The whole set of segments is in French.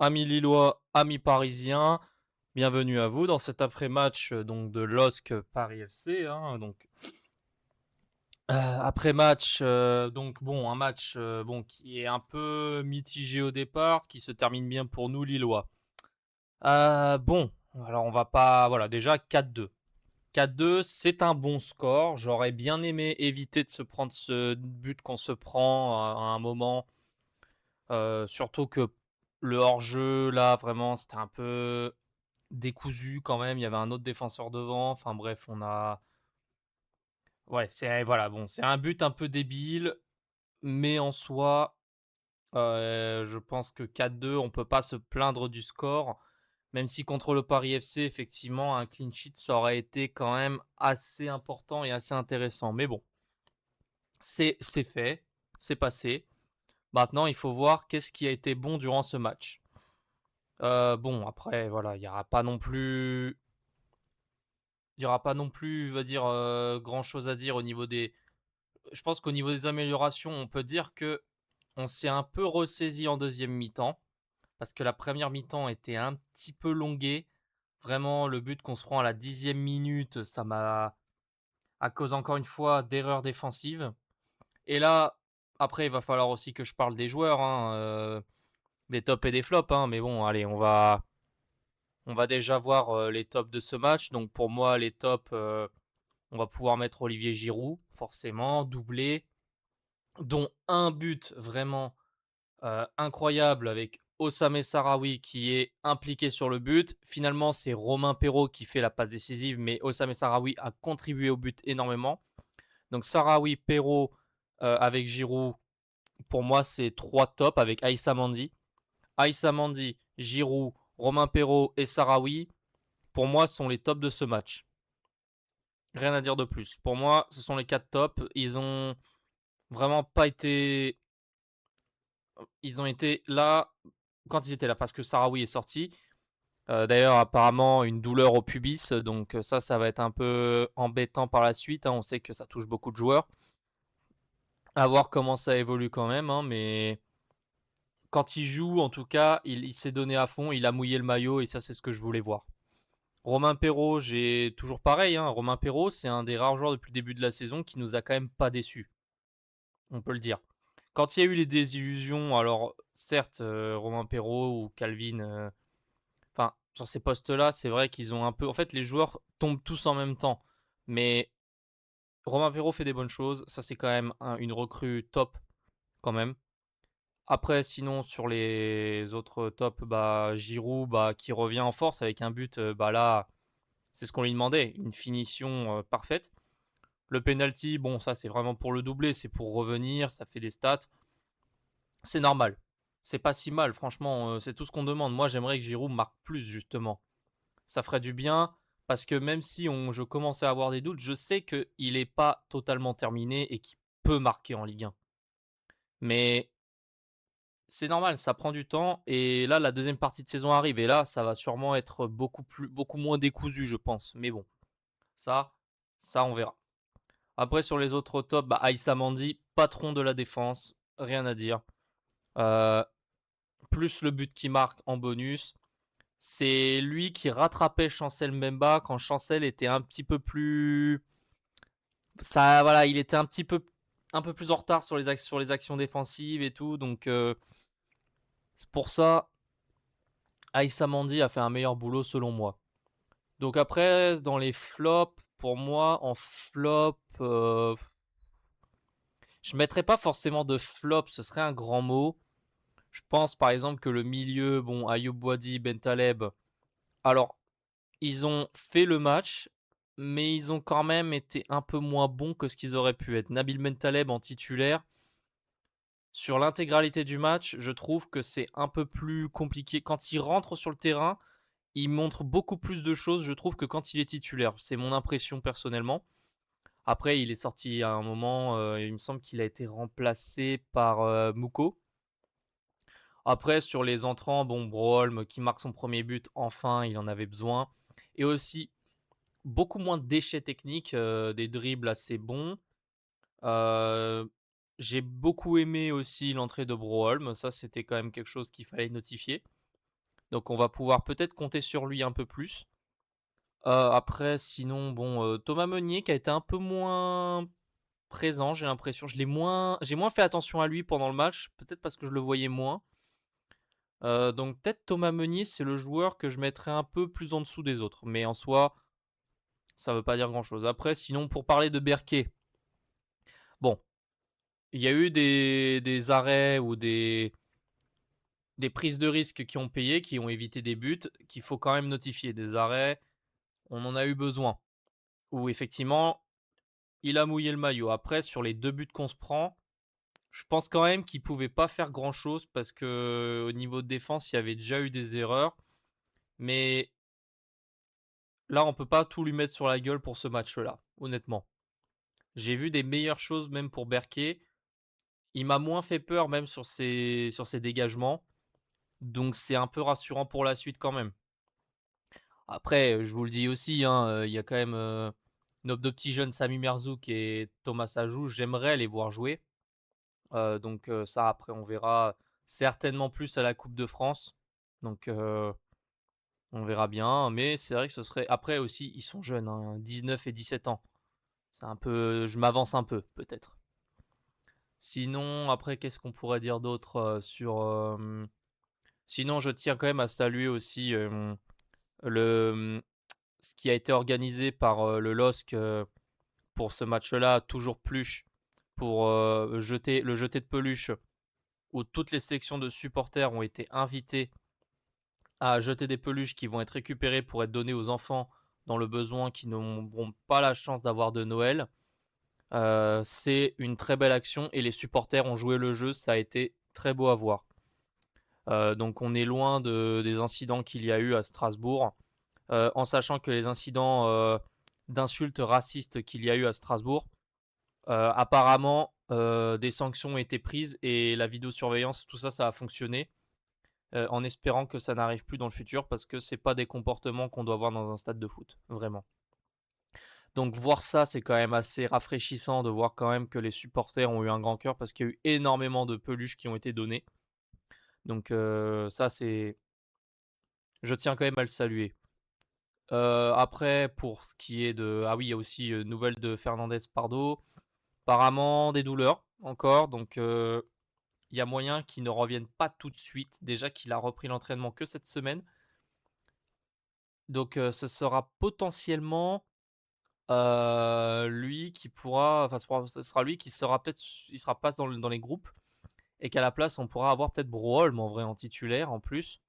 Amis lillois, amis parisiens, bienvenue à vous dans cet après-match donc de LOSC Paris FC, hein, donc après-match, donc bon, un match bon, qui est un peu mitigé au départ, qui se termine bien pour nous Lillois. Bon, alors on va pas, voilà, déjà 4-2. 4-2, c'est un bon score. J'aurais bien aimé éviter de se prendre ce but qu'on se prend à un moment. Surtout que le hors-jeu, là, vraiment, c'était un peu décousu quand même. Il y avait un autre défenseur devant. Enfin bref, on a. Ouais, c'est voilà, bon, c'est un but un peu débile, mais en soi, je pense que 4-2, on peut pas se plaindre du score. Même si contre le Paris FC, effectivement, un clean sheet, ça aurait été quand même assez important et assez intéressant. Mais bon, c'est fait, c'est passé. Maintenant, il faut voir qu'est-ce qui a été bon durant ce match. Bon, après, voilà, il y aura pas non plus, on va dire, grand chose à dire au niveau des. Je pense qu'au niveau des améliorations, on peut dire que on s'est un peu ressaisi en deuxième mi-temps, parce que la première mi-temps était un petit peu longuée. Vraiment, le but qu'on se prend à la 10e minute, ça m'a à cause encore une fois d'erreurs défensives. Et là, après, il va falloir aussi que je parle des joueurs, hein, des tops et des flops, hein, mais bon, allez, on va déjà voir les tops de ce match. Donc pour moi, les tops, on va pouvoir mettre Olivier Giroud, forcément, doublé, dont un but vraiment incroyable avec Osame Sarawi qui est impliqué sur le but. Finalement, c'est Romain Perrault qui fait la passe décisive, mais Osame Sarawi a contribué au but énormément. Donc Sarawi, Perrault avec Giroud, pour moi, c'est trois tops avec Aïssa Mandi. Aïssa Mandi, Giroud, Romain Perrault et Sarawi, pour moi, sont les tops de ce match. Rien à dire de plus. Pour moi, ce sont les quatre tops. Ils ont vraiment pas été. Ils ont été là quand ils étaient là, parce que Sarawi est sorti. D'ailleurs, apparemment, une douleur au pubis, donc ça va être un peu embêtant par la suite, hein. On sait que ça touche beaucoup de joueurs. À voir comment ça évolue quand même, hein, mais quand il joue, en tout cas, il s'est donné à fond, il a mouillé le maillot, et ça, c'est ce que je voulais voir. Romain Perrault, j'ai toujours pareil, hein. Romain Perrault, c'est un des rares joueurs depuis le début de la saison qui nous a quand même pas déçus. On peut le dire. Quand il y a eu les désillusions, alors certes, Romain Perrault ou Calvin, enfin, sur ces postes-là, c'est vrai qu'ils ont un peu. En fait, les joueurs tombent tous en même temps. Mais Romain Perrault fait des bonnes choses. Ça, c'est quand même une recrue top, quand même. Après, sinon, sur les autres tops, bah, Giroud, bah, qui revient en force avec un but, bah là, c'est ce qu'on lui demandait, une finition parfaite. Le penalty, bon, ça, c'est vraiment pour le doubler, c'est pour revenir, ça fait des stats. C'est normal. C'est pas si mal, franchement, c'est tout ce qu'on demande. Moi, j'aimerais que Giroud marque plus, justement. Ça ferait du bien, parce que même si je commençais à avoir des doutes, je sais qu'il n'est pas totalement terminé et qu'il peut marquer en Ligue 1. Mais c'est normal, ça prend du temps. Et là, la deuxième partie de saison arrive. Et là, ça va sûrement être beaucoup moins décousu, je pense. Mais bon, ça, ça, on verra. Après, sur les autres tops, bah, Aïssa Mandi, patron de la défense, rien à dire. Euh, Plus le but qui marque en bonus. C'est lui qui rattrapait Chancel Mbemba quand Chancel était un petit peu plus. Ça, voilà, il était un peu plus en retard sur les actions défensives et tout. Donc, c'est pour ça, Aïssa Mandi a fait un meilleur boulot selon moi. Donc, après, dans les flops, pour moi, en flop, je ne mettrais pas forcément de flop, ce serait un grand mot. Je pense par exemple que le milieu, bon, Ayoub Boadi, Bentaleb, alors ils ont fait le match, mais ils ont quand même été un peu moins bons que ce qu'ils auraient pu être. Nabil Bentaleb en titulaire, sur l'intégralité du match, je trouve que c'est un peu plus compliqué. Quand il rentre sur le terrain, il montre beaucoup plus de choses, je trouve, que quand il est titulaire. C'est mon impression personnellement. Après, il est sorti à un moment, il me semble qu'il a été remplacé par Mouko. Après, sur les entrants, bon, Broholm qui marque son premier but, enfin, il en avait besoin. Et aussi, beaucoup moins de déchets techniques, des dribbles assez bons. Euh, j'ai beaucoup aimé aussi l'entrée de Broholm, ça c'était quand même quelque chose qu'il fallait notifier. Donc on va pouvoir peut-être compter sur lui un peu plus. Après sinon bon, Thomas Meunier qui a été un peu moins présent, j'ai l'impression. J'ai moins fait attention à lui pendant le match, peut-être parce que je le voyais moins. Donc peut-être Thomas Meunier, c'est le joueur que je mettrais un peu plus en dessous des autres. Mais en soi, ça veut pas dire grand-chose. Après sinon pour parler de Berké, bon, il y a eu des arrêts ou des prises de risques qui ont payé, qui ont évité des buts, qu'il faut quand même notifier. Des arrêts, on en a eu besoin. Où effectivement, il a mouillé le maillot. Après sur les 2 buts qu'on se prend, je pense quand même qu'il pouvait pas faire grand-chose parce qu'au niveau de défense, il y avait déjà eu des erreurs. Mais là, on peut pas tout lui mettre sur la gueule pour ce match-là, honnêtement. J'ai vu des meilleures choses même pour Berké. Il m'a moins fait peur même sur ses dégagements. Donc c'est un peu rassurant pour la suite quand même. Après, je vous le dis aussi, hein, il y a quand même, nos 2 petits jeunes Sami Merzouk et Thomas Sajou, j'aimerais les voir jouer. Donc ça après on verra certainement plus à la Coupe de France. Donc on verra bien, mais c'est vrai que ce serait après aussi, ils sont jeunes, hein, 19 et 17 ans. C'est un peu je m'avance un peu, peut-être. Sinon, après, qu'est-ce qu'on pourrait dire d'autre, sinon je tiens quand même à saluer aussi, le, ce qui a été organisé par, le LOSC, pour ce match-là, toujours Pluche, pour, le jeter de peluche, où toutes les sections de supporters ont été invitées à jeter des peluches qui vont être récupérées pour être données aux enfants dans le besoin qui n'auront pas la chance d'avoir de Noël. C'est une très belle action et les supporters ont joué le jeu, ça a été très beau à voir. Donc on est loin des incidents qu'il y a eu à Strasbourg, en sachant que les incidents d'insultes racistes qu'il y a eu à Strasbourg, apparemment des sanctions ont été prises et la vidéosurveillance, tout ça, ça a fonctionné. En espérant que ça n'arrive plus dans le futur parce que c'est pas des comportements qu'on doit voir dans un stade de foot, vraiment. Donc voir ça, c'est quand même assez rafraîchissant de voir quand même que les supporters ont eu un grand cœur parce qu'il y a eu énormément de peluches qui ont été données. Donc ça, c'est, je tiens quand même à le saluer. Après, pour ce qui est de, ah oui, il y a aussi nouvelle de Fernandez Pardo. Apparemment des douleurs encore, donc il y a moyen qu'il ne revienne pas tout de suite. Déjà qu'il a repris l'entraînement que cette semaine. Donc ce sera potentiellement, lui qui pourra enfin ce sera lui qui sera peut-être il sera pas dans les groupes et qu'à la place, on pourra avoir peut-être Broholm en vrai en titulaire en plus.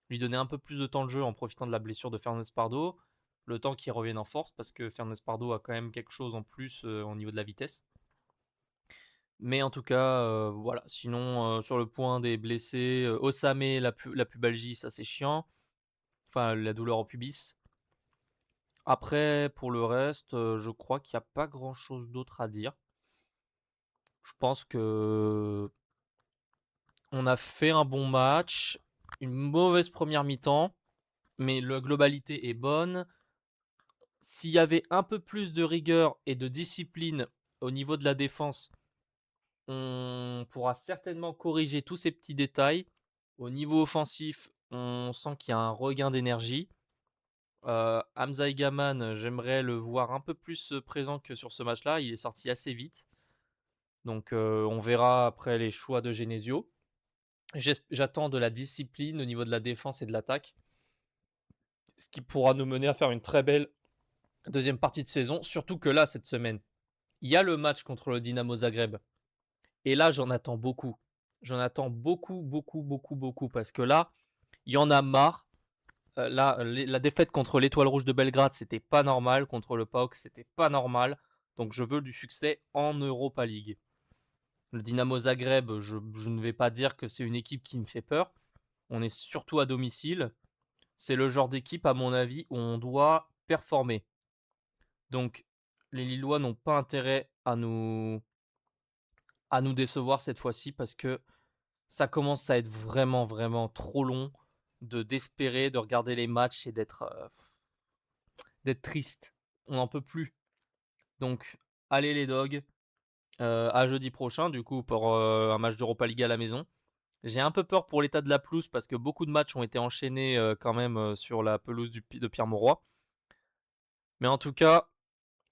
Lui donner un peu plus de temps de jeu en profitant de la blessure de Fernandez Pardo, le temps qu'il revienne en force parce que Fernandez Pardo a quand même quelque chose en plus, au niveau de la vitesse. Mais en tout cas, voilà. Sinon, sur le point des blessés, Osamé, la pubalgie, ça c'est chiant. Enfin, la douleur au pubis. Après, pour le reste, je crois qu'il y a pas grand-chose d'autre à dire. Je pense que on a fait un bon match, une mauvaise première mi-temps, mais la globalité est bonne. S'il y avait un peu plus de rigueur et de discipline au niveau de la défense, on pourra certainement corriger tous ces petits détails. Au niveau offensif, on sent qu'il y a un regain d'énergie. Hamza Egaman, j'aimerais le voir un peu plus, présent que sur ce match-là. Il est sorti assez vite. Donc on verra après les choix de Genesio. J'attends de la discipline au niveau de la défense et de l'attaque, ce qui pourra nous mener à faire une très belle deuxième partie de saison. Surtout que là, cette semaine, il y a le match contre le Dynamo Zagreb. Et là, j'en attends beaucoup. J'en attends beaucoup, beaucoup, beaucoup, beaucoup. Parce que là, il y en a marre. Là, la défaite contre l'Étoile Rouge de Belgrade, c'était pas normal. Contre le PAOK, c'était pas normal. Donc je veux du succès en Europa League. Le Dynamo Zagreb, je ne vais pas dire que c'est une équipe qui me fait peur. On est surtout à domicile. C'est le genre d'équipe, à mon avis, où on doit performer. Donc, les Lillois n'ont pas intérêt à nous décevoir cette fois-ci parce que ça commence à être vraiment, vraiment trop long d'espérer, de regarder les matchs et d'être triste. On n'en peut plus. Donc, allez les dogs. À jeudi prochain, du coup, pour un match d'Europa League à la maison. J'ai un peu peur pour l'état de la pelouse parce que beaucoup de matchs ont été enchaînés, quand même, sur la pelouse de Pierre-Mauroy. Mais en tout cas,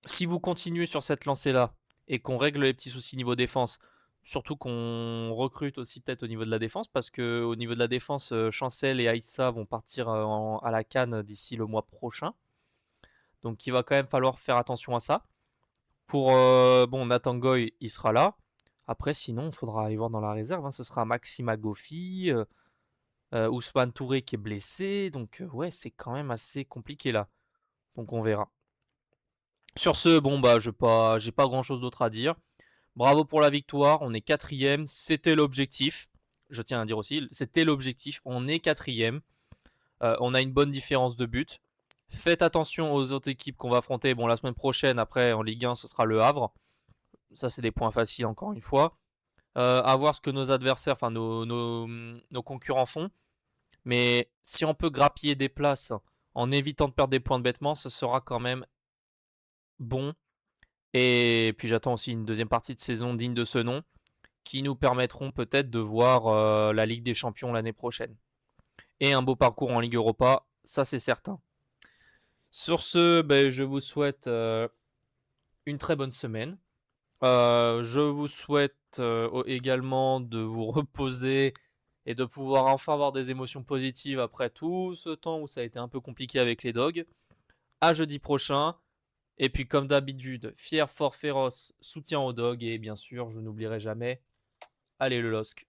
si vous continuez sur cette lancée-là et qu'on règle les petits soucis niveau défense, surtout qu'on recrute aussi peut-être au niveau de la défense, parce que au niveau de la défense, Chancel et Aïssa vont partir à la CAN d'ici le mois prochain. Donc il va quand même falloir faire attention à ça. Pour bon, Nathan Goy, il sera là. Après, sinon, il faudra aller voir dans la réserve, hein. Ce sera Maxime Agofi, Ousmane Touré qui est blessé. Donc ouais, c'est quand même assez compliqué là. Donc on verra. Sur ce, bon bah j'ai pas grand chose d'autre à dire. Bravo pour la victoire, on est quatrième, c'était l'objectif. Je tiens à dire aussi, c'était l'objectif, on est quatrième. On a une bonne différence de but. Faites attention aux autres équipes qu'on va affronter. Bon, la semaine prochaine, après, en Ligue 1, ce sera le Havre. Ça, c'est des points faciles, encore une fois. À voir ce que nos adversaires, enfin nos concurrents font. Mais si on peut grappiller des places en évitant de perdre des points de bêtement, ce sera quand même bon. Et puis j'attends aussi une deuxième partie de saison digne de ce nom, qui nous permettront peut-être de voir la Ligue des Champions l'année prochaine. Et un beau parcours en Ligue Europa, ça c'est certain. Sur ce, ben, je vous souhaite une très bonne semaine. Je vous souhaite également de vous reposer et de pouvoir enfin avoir des émotions positives après tout ce temps où ça a été un peu compliqué avec les dogs. À jeudi prochain. Et puis comme d'habitude, fier, fort, féroce, soutien aux dogs. Et bien sûr, je n'oublierai jamais, allez le LOSC.